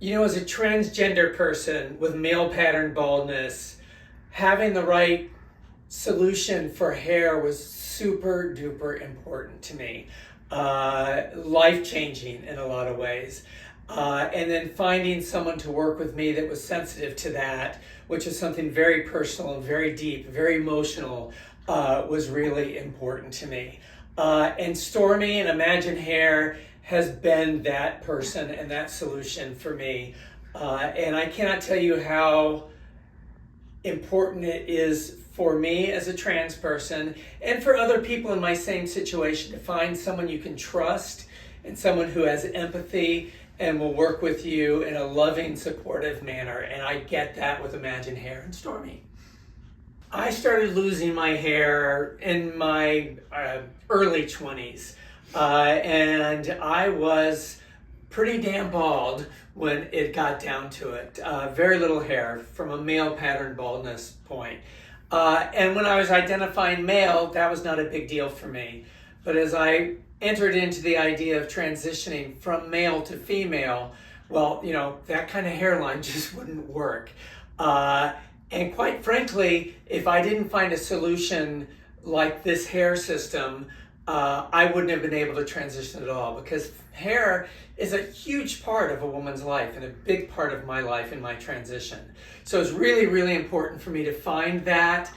You know, as a transgender person with male pattern baldness, having the right solution for hair was super duper important to me. Life changing in a lot of ways. And then finding someone to work with me that was sensitive to that, which is something very personal and very deep, very emotional, was really important to me. And Stormy and Imagine Hair has been that person and that solution for me. And I cannot tell you how important it is for me as a trans person and for other people in my same situation to find someone you can trust and someone who has empathy and will work with you in a loving, supportive manner. And I get that with Imagine Hair and Stormy. I started losing my hair in my early 20s, and I was pretty damn bald when it got down to it. Very little hair from a male pattern baldness point. And when I was identifying male, that was not a big deal for me. But as I entered into the idea of transitioning from male to female, well, you know, that kind of hairline just wouldn't work. And quite frankly, if I didn't find a solution like this hair system, I wouldn't have been able to transition at all, because hair is a huge part of a woman's life and a big part of my life in my transition. So it's really, really important for me to find that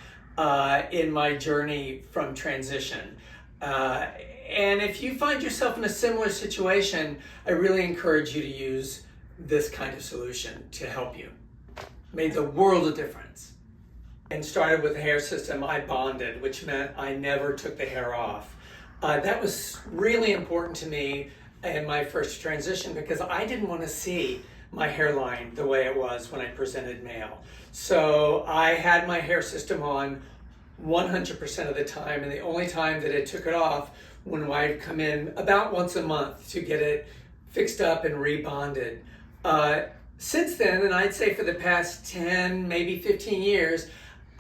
in my journey from transition. And if you find yourself in a similar situation, I really encourage you to use this kind of solution to help you. Made the world of difference. And started with the hair system, I bonded, which meant I never took the hair off. That was really important to me in my first transition because I didn't want to see my hairline the way it was when I presented male. So I had my hair system on 100% of the time, and the only time that I took it off when I'd come in about once a month to get it fixed up and rebonded. Since then, and I'd say for the past 10, maybe 15 years,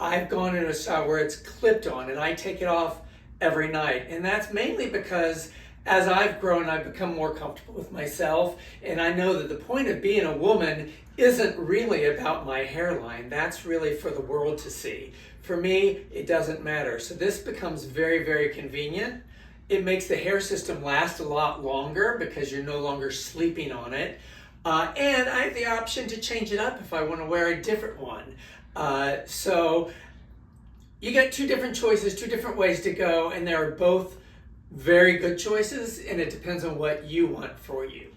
I've gone into a style where it's clipped on and I take it off every night. And that's mainly because as I've grown, I've become more comfortable with myself. And I know that the point of being a woman isn't really about my hairline. That's really for the world to see. For me, it doesn't matter. So this becomes very, very convenient. It makes the hair system last a lot longer because you're no longer sleeping on it. And I have the option to change it up if I want to wear a different one. So you get two different choices, two different ways to go, and they're both very good choices, and it depends on what you want for you.